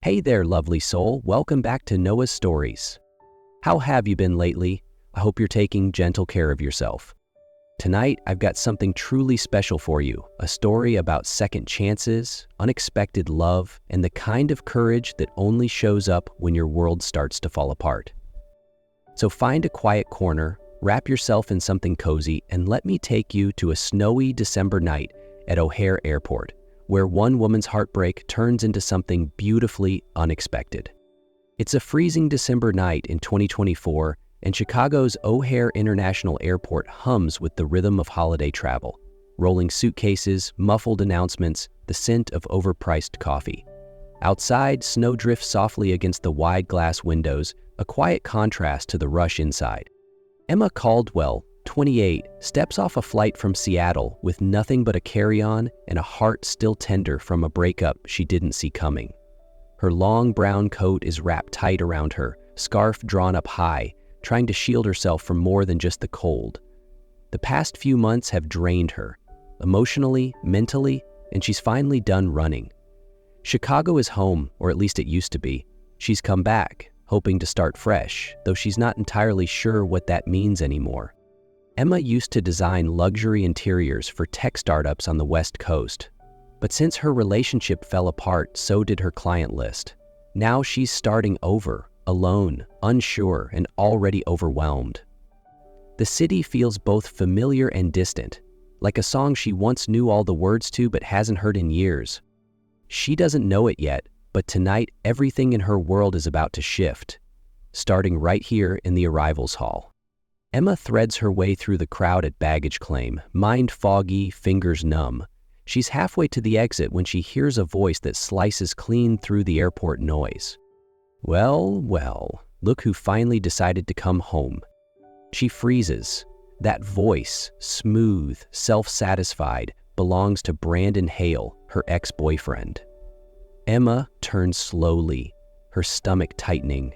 Hey there, lovely soul. Welcome back to Noah's Stories. How have you been lately? I hope you're taking gentle care of yourself. Tonight, I've got something truly special for you, a story about second chances, unexpected love, and the kind of courage that only shows up when your world starts to fall apart. So find a quiet corner, wrap yourself in something cozy, and let me take you to a snowy December night at O'Hare Airport, where one woman's heartbreak turns into something beautifully unexpected. It's a freezing December night in 2024, and Chicago's O'Hare International Airport hums with the rhythm of holiday travel. Rolling suitcases, muffled announcements, the scent of overpriced coffee. Outside, snow drifts softly against the wide glass windows, a quiet contrast to the rush inside. Emma Caldwell, 28, steps off a flight from Seattle with nothing but a carry-on and a heart still tender from a breakup she didn't see coming. Her long brown coat is wrapped tight around her, scarf drawn up high, trying to shield herself from more than just the cold. The past few months have drained her, emotionally, mentally, and she's finally done running. Chicago is home, or at least it used to be. She's come back, hoping to start fresh, though she's not entirely sure what that means anymore. Emma used to design luxury interiors for tech startups on the West Coast. But since her relationship fell apart, so did her client list. Now she's starting over, alone, unsure, and already overwhelmed. The city feels both familiar and distant, like a song she once knew all the words to but hasn't heard in years. She doesn't know it yet, but tonight everything in her world is about to shift, starting right here in the arrivals hall. Emma threads her way through the crowd at baggage claim, mind foggy, fingers numb. She's halfway to the exit when she hears a voice that slices clean through the airport noise. Well, well, look who finally decided to come home. She freezes. That voice, smooth, self-satisfied, belongs to Brandon Hale, her ex-boyfriend. Emma turns slowly, her stomach tightening.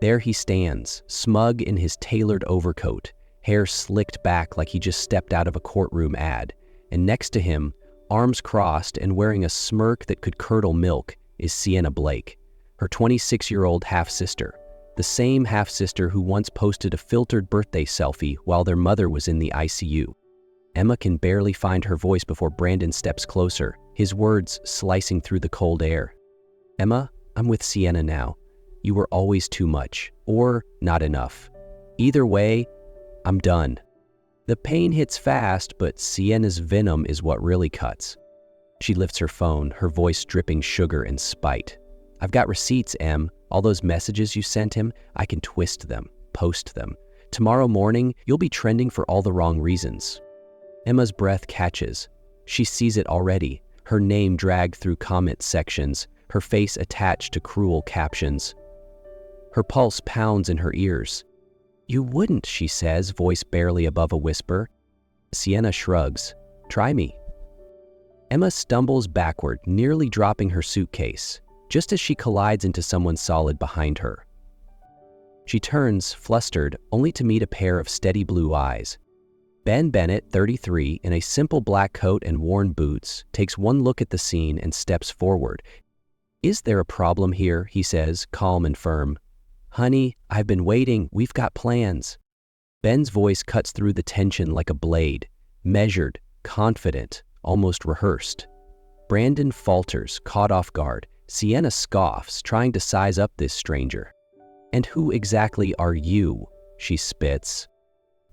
There he stands, smug in his tailored overcoat, hair slicked back like he just stepped out of a courtroom ad, and next to him, arms crossed and wearing a smirk that could curdle milk, is Sienna Blake, her 26-year-old half-sister, the same half-sister who once posted a filtered birthday selfie while their mother was in the ICU. Emma can barely find her voice before Brandon steps closer, his words slicing through the cold air. "Emma, I'm with Sienna now. You were always too much, or not enough. Either way, I'm done." The pain hits fast, but Sienna's venom is what really cuts. She lifts her phone, her voice dripping sugar and spite. "I've got receipts, Em. All those messages you sent him, I can twist them, post them. Tomorrow morning, you'll be trending for all the wrong reasons." Emma's breath catches. She sees it already, her name dragged through comment sections, her face attached to cruel captions. Her pulse pounds in her ears. "You wouldn't," she says, voice barely above a whisper. Sienna shrugs. "Try me." Emma stumbles backward, nearly dropping her suitcase, just as she collides into someone solid behind her. She turns, flustered, only to meet a pair of steady blue eyes. Ben Bennett, 33, in a simple black coat and worn boots, takes one look at the scene and steps forward. "Is there a problem here?" he says, calm and firm. "Honey, I've been waiting. We've got plans." Ben's voice cuts through the tension like a blade, measured, confident, almost rehearsed. Brandon falters, caught off guard. Sienna scoffs, trying to size up this stranger. "And who exactly are you?" she spits.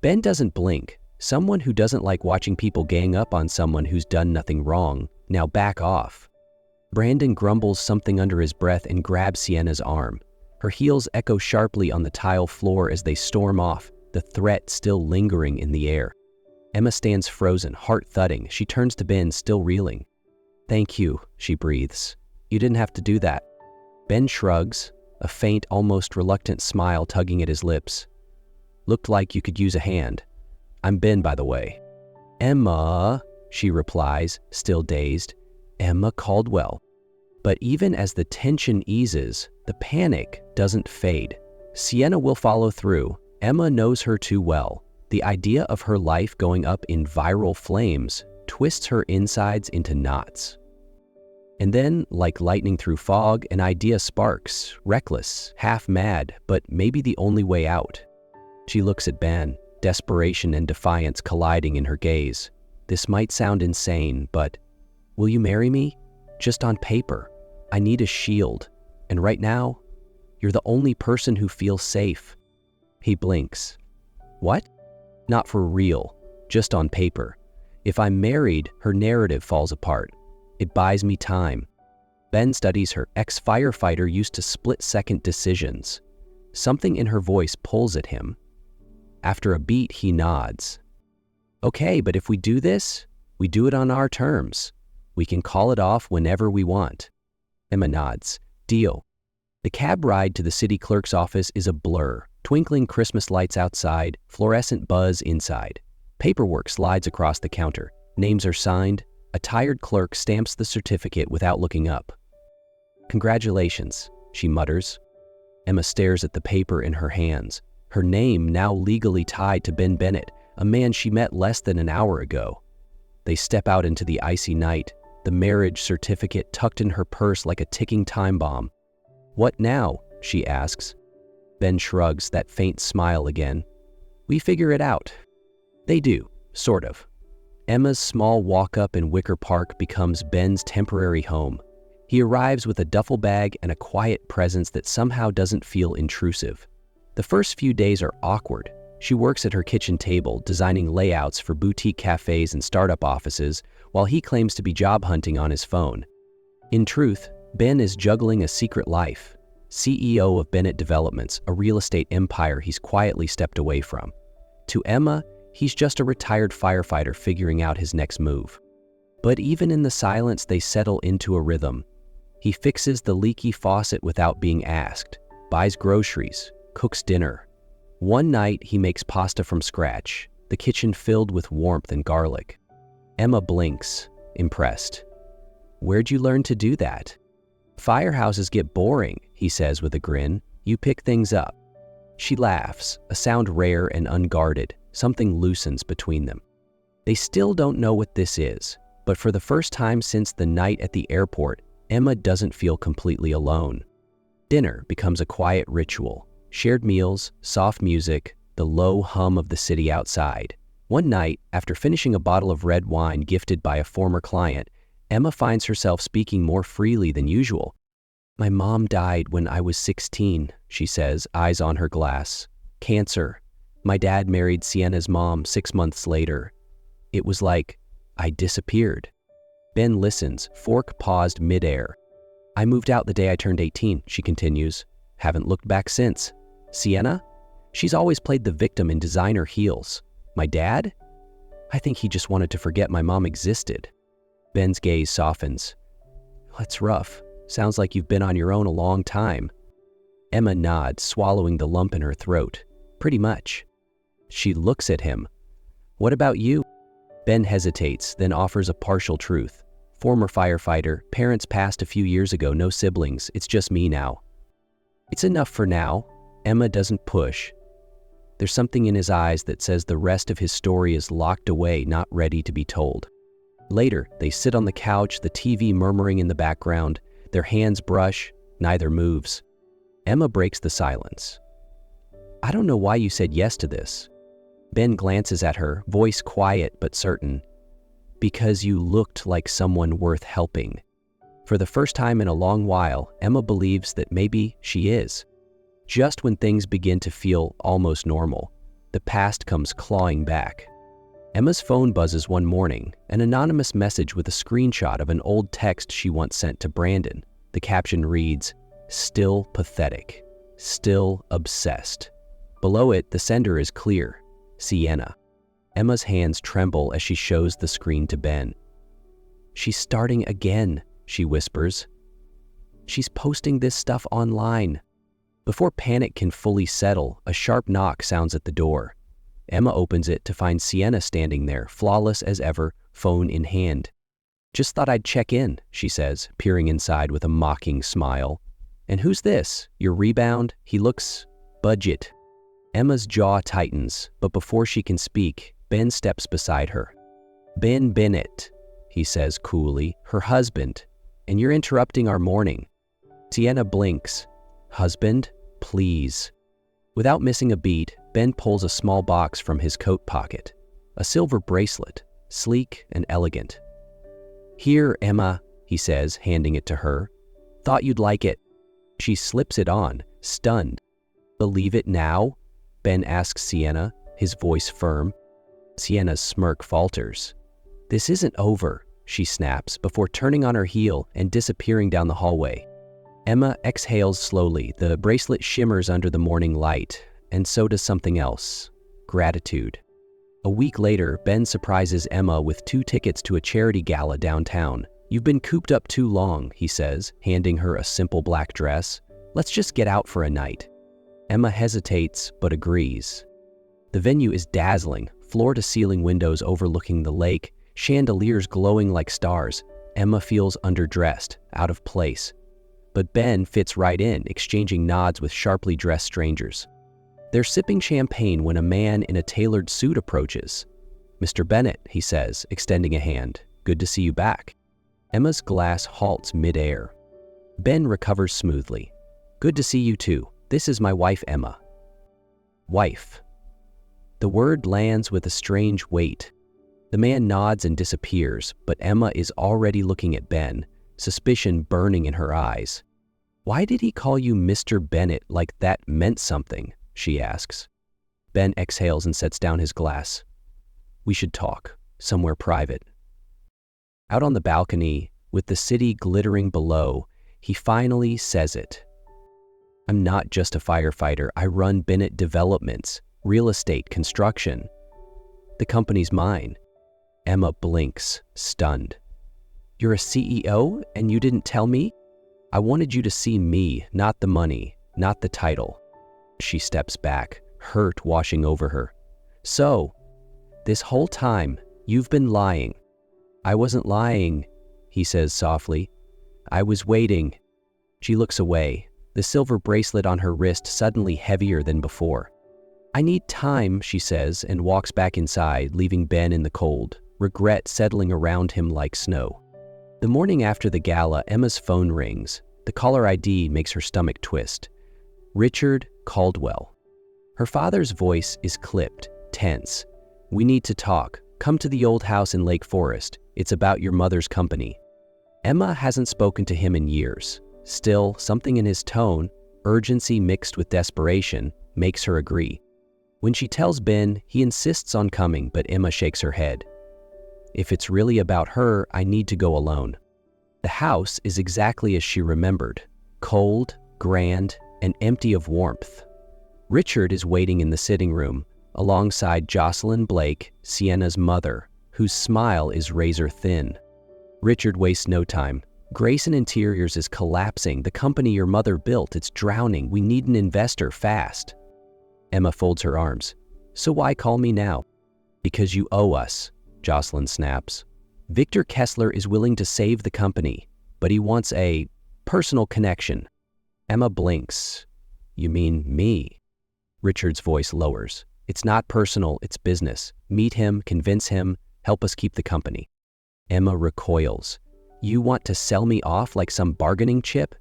Ben doesn't blink. Someone who doesn't like watching people gang up on someone who's done nothing wrong. Now back off. Brandon grumbles something under his breath and grabs Sienna's arm. Her heels echo sharply on the tile floor as they storm off, the threat still lingering in the air. Emma stands frozen, heart thudding. She turns to Ben, still reeling. "Thank you," she breathes. "You didn't have to do that." Ben shrugs, a faint, almost reluctant smile tugging at his lips. "Looked like you could use a hand. I'm Ben, by the way." "Emma," she replies, still dazed. "Emma Caldwell." But even as the tension eases, the panic doesn't fade. Sienna will follow through. Emma knows her too well. The idea of her life going up in viral flames twists her insides into knots. And then, like lightning through fog, an idea sparks, reckless, half mad, but maybe the only way out. She looks at Ben, desperation and defiance colliding in her gaze. This might sound insane, but will you marry me? Just on paper. I need a shield. And right now, you're the only person who feels safe. He blinks. What? Not for real, just on paper. If I'm married, her narrative falls apart. It buys me time. Ben studies her. Ex-firefighter used to split-second decisions. Something in her voice pulls at him. After a beat, he nods. Okay, but if we do this, we do it on our terms. We can call it off whenever we want. Emma nods. Deal. The cab ride to the city clerk's office is a blur. Twinkling Christmas lights outside, fluorescent buzz inside. Paperwork slides across the counter. Names are signed. A tired clerk stamps the certificate without looking up. Congratulations, she mutters. Emma stares at the paper in her hands. Her name now legally tied to Ben Bennett, a man she met less than an hour ago. They step out into the icy night, the marriage certificate tucked in her purse like a ticking time bomb. What now? She asks. Ben shrugs, that faint smile again. We figure it out. They do, sort of. Emma's small walk-up in Wicker Park becomes Ben's temporary home. He arrives with a duffel bag and a quiet presence that somehow doesn't feel intrusive. The first few days are awkward. She works at her kitchen table, designing layouts for boutique cafes and startup offices, while he claims to be job hunting on his phone. In truth, Ben is juggling a secret life. CEO of Bennett Developments, a real estate empire he's quietly stepped away from. To Emma, he's just a retired firefighter figuring out his next move. But even in the silence, they settle into a rhythm. He fixes the leaky faucet without being asked, buys groceries, cooks dinner. One night, he makes pasta from scratch, the kitchen filled with warmth and garlic. Emma blinks, impressed. Where'd you learn to do that? Firehouses get boring, he says with a grin. You pick things up. She laughs, a sound rare and unguarded. Something loosens between them. They still don't know what this is, but for the first time since the night at the airport, Emma doesn't feel completely alone. Dinner becomes a quiet ritual. Shared meals, soft music, the low hum of the city outside. One night, after finishing a bottle of red wine gifted by a former client, Emma finds herself speaking more freely than usual. My mom died when I was 16, she says, eyes on her glass. Cancer. My dad married Sienna's mom 6 months later. It was like I disappeared. Ben listens, fork paused midair. I moved out the day I turned 18, she continues. Haven't looked back since. Sienna? She's always played the victim in designer heels. My dad? I think he just wanted to forget my mom existed. Ben's gaze softens. That's rough. Sounds like you've been on your own a long time. Emma nods, swallowing the lump in her throat. Pretty much. She looks at him. What about you? Ben hesitates, then offers a partial truth. Former firefighter, parents passed a few years ago, no siblings, it's just me now. It's enough for now. Emma doesn't push. There's something in his eyes that says the rest of his story is locked away, not ready to be told. Later, they sit on the couch, the TV murmuring in the background. Their hands brush, neither moves. Emma breaks the silence. I don't know why you said yes to this. Ben glances at her, voice quiet but certain. Because you looked like someone worth helping. For the first time in a long while, Emma believes that maybe she is. Just when things begin to feel almost normal, the past comes clawing back. Emma's phone buzzes one morning, an anonymous message with a screenshot of an old text she once sent to Brandon. The caption reads, "Still pathetic. Still obsessed." Below it, the sender is clear, Sienna. Emma's hands tremble as she shows the screen to Ben. She's starting again, she whispers. She's posting this stuff online. Before panic can fully settle, a sharp knock sounds at the door. Emma opens it to find Sienna standing there, flawless as ever, phone in hand. Just thought I'd check in, she says, peering inside with a mocking smile. And who's this? Your rebound? He looks budget. Emma's jaw tightens, but before she can speak, Ben steps beside her. Ben Bennett, he says coolly, her husband. and you're interrupting our morning." Sienna blinks. "Husband, please." Without missing a beat, Ben pulls a small box from his coat pocket. A silver bracelet, sleek and elegant. "Here, Emma," he says, handing it to her. "Thought you'd like it." She slips it on, stunned. "Believe it now?" Ben asks Sienna, his voice firm. Sienna's smirk falters. "This isn't over," she snaps before turning on her heel and disappearing down the hallway. Emma exhales slowly. The bracelet shimmers under the morning light, and so does something else: gratitude. A week later, Ben surprises Emma with 2 tickets to a charity gala downtown. "You've been cooped up too long," he says, handing her a simple black dress. "Let's just get out for a night." Emma hesitates, but agrees. The venue is dazzling, floor-to-ceiling windows overlooking the lake, chandeliers glowing like stars. Emma feels underdressed, out of place. But Ben fits right in, exchanging nods with sharply dressed strangers. They're sipping champagne when a man in a tailored suit approaches. "Mr. Bennett," he says, extending a hand. "Good to see you back." Emma's glass halts mid-air. Ben recovers smoothly. "Good to see you too. This is my wife, Emma." Wife. The word lands with a strange weight. The man nods and disappears, but Emma is already looking at Ben, suspicion burning in her eyes. "Why did he call you Mr. Bennett like that meant something?" she asks. Ben exhales and sets down his glass. "We should talk, somewhere private." Out on the balcony, with the city glittering below, he finally says it. "I'm not just a firefighter. I run Bennett Developments, real estate, construction. The company's mine." Emma blinks, stunned. "You're a CEO, and you didn't tell me? I wanted you to see me, not the money, not the title." She steps back, hurt washing over her. "So, this whole time, you've been lying." "I wasn't lying," he says softly. "I was waiting." She looks away, the silver bracelet on her wrist suddenly heavier than before. "I need time," she says, and walks back inside, leaving Ben in the cold, regret settling around him like snow. The morning after the gala, Emma's phone rings. The caller ID makes her stomach twist. Richard Caldwell. Her father's voice is clipped, tense. "We need to talk. Come to the old house in Lake Forest. It's about your mother's company." Emma hasn't spoken to him in years. Still, something in his tone, urgency mixed with desperation, makes her agree. When she tells Ben, he insists on coming, but Emma shakes her head. "If it's really about her, I need to go alone." The house is exactly as she remembered: cold, grand, and empty of warmth. Richard is waiting in the sitting room, alongside Jocelyn Blake, Sienna's mother, whose smile is razor thin. Richard wastes no time. "Grayson Interiors is collapsing. The company your mother built, it's drowning. We need an investor fast." Emma folds her arms. "So why call me now?" "Because you owe us," Jocelyn snaps. "Victor Kessler is willing to save the company, but he wants a personal connection." Emma blinks. "You mean me?" Richard's voice lowers. "It's not personal, it's business. Meet him, convince him, help us keep the company." Emma recoils. "You want to sell me off like some bargaining chip?"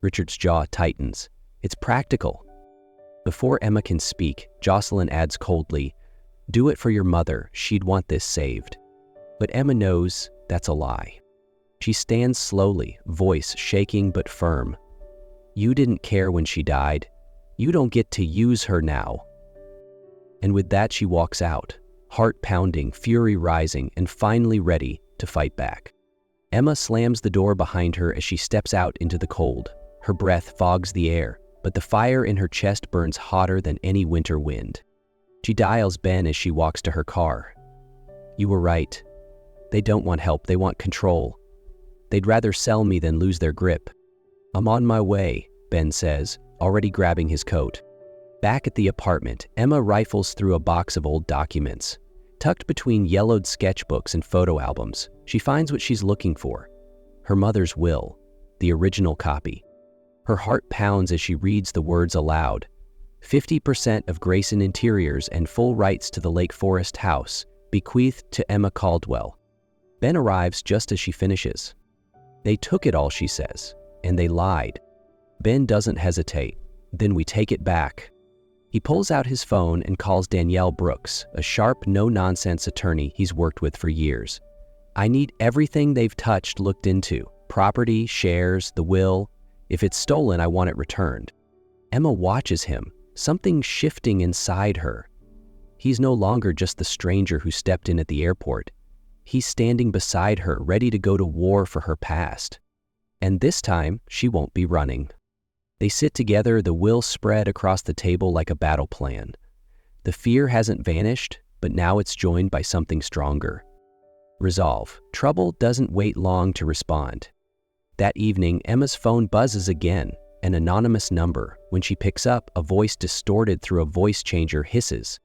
Richard's jaw tightens. "It's practical." Before Emma can speak, Jocelyn adds coldly, "Do it for your mother. She'd want this saved." But Emma knows that's a lie. She stands slowly, voice shaking but firm. "You didn't care when she died. You don't get to use her now." And with that, she walks out, heart pounding, fury rising, and finally ready to fight back. Emma slams the door behind her as she steps out into the cold. Her breath fogs the air, but the fire in her chest burns hotter than any winter wind. She dials Ben as she walks to her car. "You were right. They don't want help, they want control. They'd rather sell me than lose their grip." "I'm on my way," Ben says, already grabbing his coat. Back at the apartment, Emma rifles through a box of old documents. Tucked between yellowed sketchbooks and photo albums, she finds what she's looking for: her mother's will, the original copy. Her heart pounds as she reads the words aloud. 50% of Grayson Interiors and full rights to the Lake Forest house, bequeathed to Emma Caldwell. Ben arrives just as she finishes. They took it all, she says, and they lied. Ben doesn't hesitate. Then we take it back. He pulls out his phone and calls Danielle Brooks, a sharp, no-nonsense attorney he's worked with for years. I need everything they've touched looked into. Property, shares, the will. If it's stolen, I want it returned. Emma watches him, something shifting inside her. He's no longer just the stranger who stepped in at the airport. He's standing beside her, ready to go to war for her past. And this time, she won't be running. They sit together, the will spread across the table like a battle plan. The fear hasn't vanished, but now it's joined by something stronger. Resolve. Trouble doesn't wait long to respond. That evening, Emma's phone buzzes again, an anonymous number. When she picks up, a voice distorted through a voice changer hisses.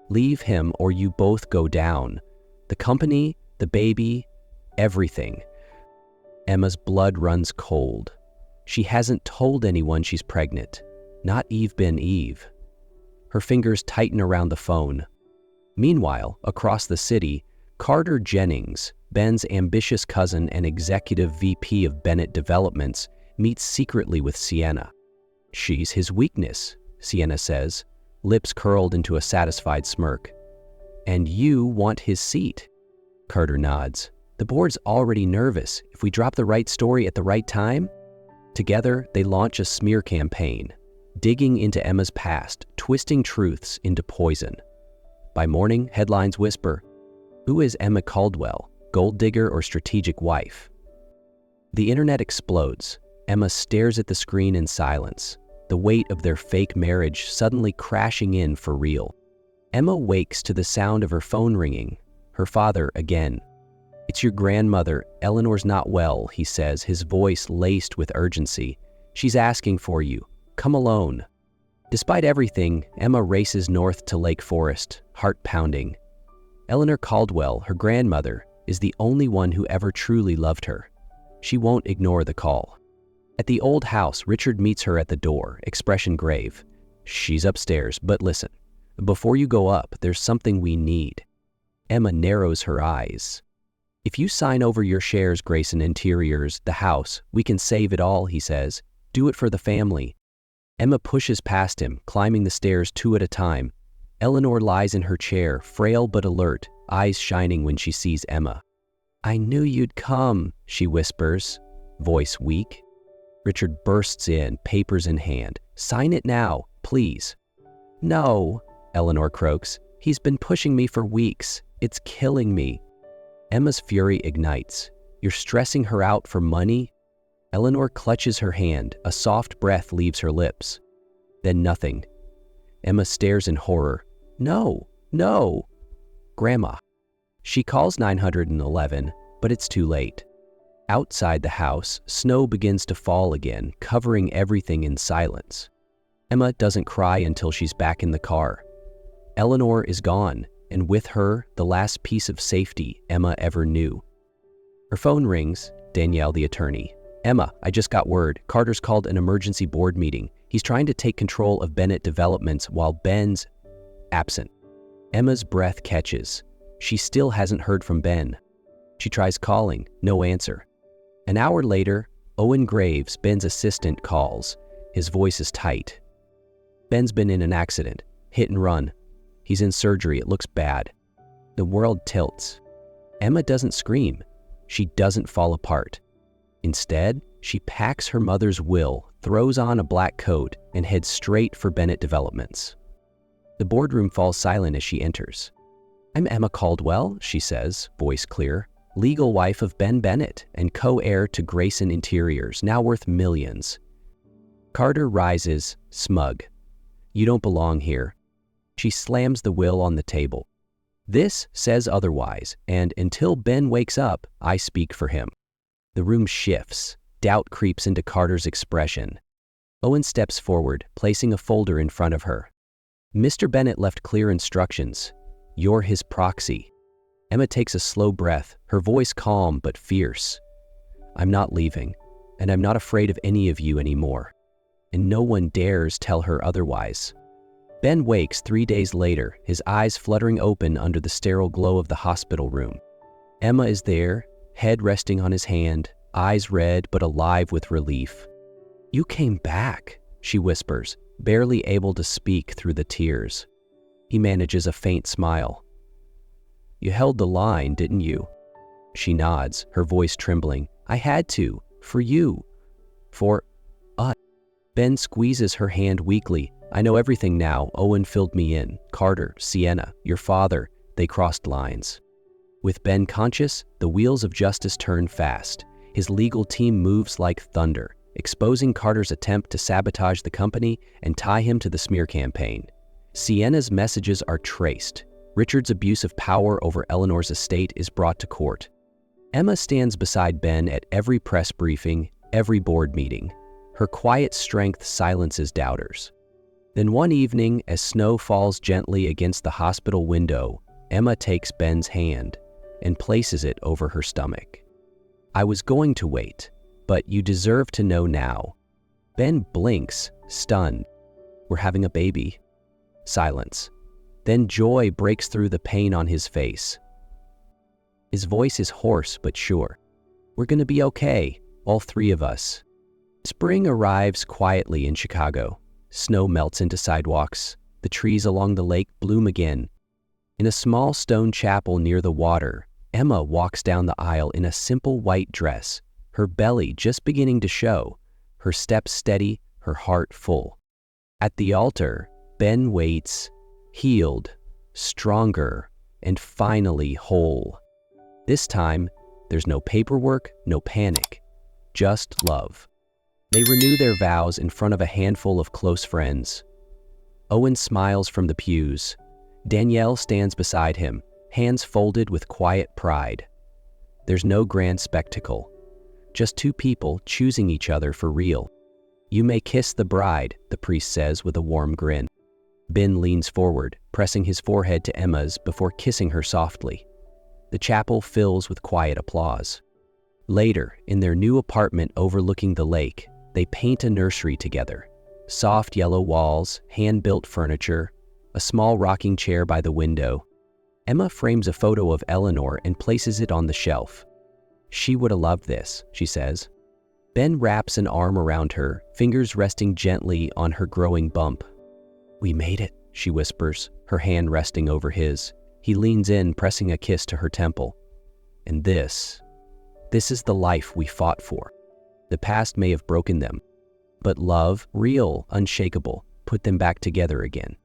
Leave him or you both go down. The company, the baby, everything. Emma's blood runs cold. She hasn't told anyone she's pregnant, not Eve Ben Eve. Her fingers tighten around the phone. Meanwhile, across the city, Carter Jennings, Ben's ambitious cousin and executive VP of Bennett Developments, meets secretly with Sienna. She's his weakness, Sienna says, lips curled into a satisfied smirk. And you want his seat. Carter nods. The board's already nervous. If we drop the right story at the right time? Together, they launch a smear campaign, digging into Emma's past, twisting truths into poison. By morning, headlines whisper, "Who is Emma Caldwell, gold digger or strategic wife?" The internet explodes. Emma stares at the screen in silence, the weight of their fake marriage suddenly crashing in for real. Emma wakes to the sound of her phone ringing. Her father again. "It's your grandmother. Eleanor's not well," he says, his voice laced with urgency. "She's asking for you. Come alone." Despite everything, Emma races north to Lake Forest, heart pounding. Eleanor Caldwell, her grandmother, is the only one who ever truly loved her. She won't ignore the call. At the old house, Richard meets her at the door, expression grave. "She's upstairs, but listen. Before you go up, there's something we need." Emma narrows her eyes. "If you sign over your shares, Grayson Interiors, the house, we can save it all," he says. "Do it for the family." Emma pushes past him, climbing the stairs 2 at a time. Eleanor lies in her chair, frail but alert, eyes shining when she sees Emma. "I knew you'd come," she whispers, voice weak. Richard bursts in, papers in hand. "Sign it now, please." "No," Eleanor croaks. "He's been pushing me for weeks. It's killing me." Emma's fury ignites. "You're stressing her out for money?" Eleanor clutches her hand. A soft breath leaves her lips. Then nothing. Emma stares in horror. "No, no." "Grandma." She calls 911, but it's too late. Outside the house, snow begins to fall again, covering everything in silence. Emma doesn't cry until she's back in the car. Eleanor is gone, and with her, the last piece of safety Emma ever knew. Her phone rings. Danielle, the attorney. "Emma, I just got word. Carter's called an emergency board meeting. He's trying to take control of Bennett Developments while Ben's absent." Emma's breath catches. She still hasn't heard from Ben. She tries calling, no answer. An hour later, Owen Graves, Ben's assistant, calls. His voice is tight. "Ben's been in an accident. Hit and run. He's in surgery. It looks bad." The world tilts. Emma doesn't scream. She doesn't fall apart. Instead, she packs her mother's will, throws on a black coat, and heads straight for Bennett Developments. The boardroom falls silent as she enters. "I'm Emma Caldwell," she says, voice clear, "legal wife of Ben Bennett and co-heir to Grayson Interiors, now worth millions." Carter rises, smug. "You don't belong here." She slams the will on the table. "This says otherwise, and until Ben wakes up, I speak for him." The room shifts. Doubt creeps into Carter's expression. Owen steps forward, placing a folder in front of her. "Mr. Bennett left clear instructions. You're his proxy." Emma takes a slow breath, her voice calm but fierce. "I'm not leaving, and I'm not afraid of any of you anymore." And no one dares tell her otherwise. Ben wakes 3 days later, his eyes fluttering open under the sterile glow of the hospital room. Emma is there, head resting on his hand, eyes red but alive with relief. "You came back," she whispers, barely able to speak through the tears. He manages a faint smile. "You held the line, didn't you?" She nods, her voice trembling. "I had to. For you. For us." Ben squeezes her hand weakly. "I know everything now. Owen filled me in. Carter, Sienna, your father. They crossed lines." With Ben conscious, the wheels of justice turn fast. His legal team moves like thunder, exposing Carter's attempt to sabotage the company and tie him to the smear campaign. Sienna's messages are traced. Richard's abuse of power over Eleanor's estate is brought to court. Emma stands beside Ben at every press briefing, every board meeting. Her quiet strength silences doubters. Then one evening, as snow falls gently against the hospital window, Emma takes Ben's hand and places it over her stomach. "I was going to wait, but you deserve to know now." Ben blinks, stunned. "We're having a baby." Silence. Then joy breaks through the pain on his face. His voice is hoarse but sure. "We're gonna be okay, all three of us." Spring arrives quietly in Chicago. Snow melts into sidewalks. The trees along the lake bloom again. In a small stone chapel near the water, Emma walks down the aisle in a simple white dress, her belly just beginning to show, her steps steady, her heart full. At the altar, Ben waits, healed, stronger, and finally whole. This time, there's no paperwork, no panic, just love. They renew their vows in front of a handful of close friends. Owen smiles from the pews. Danielle stands beside him, hands folded with quiet pride. There's no grand spectacle, just two people choosing each other for real. "You may kiss the bride," the priest says with a warm grin. Ben leans forward, pressing his forehead to Emma's before kissing her softly. The chapel fills with quiet applause. Later, in their new apartment overlooking the lake, they paint a nursery together. Soft yellow walls, hand-built furniture, a small rocking chair by the window. Emma frames a photo of Eleanor and places it on the shelf. "She would have loved this," she says. Ben wraps an arm around her, fingers resting gently on her growing bump. "We made it," she whispers, her hand resting over his. He leans in, pressing a kiss to her temple. "And this is the life we fought for." The past may have broken them, but love, real, unshakable, put them back together again.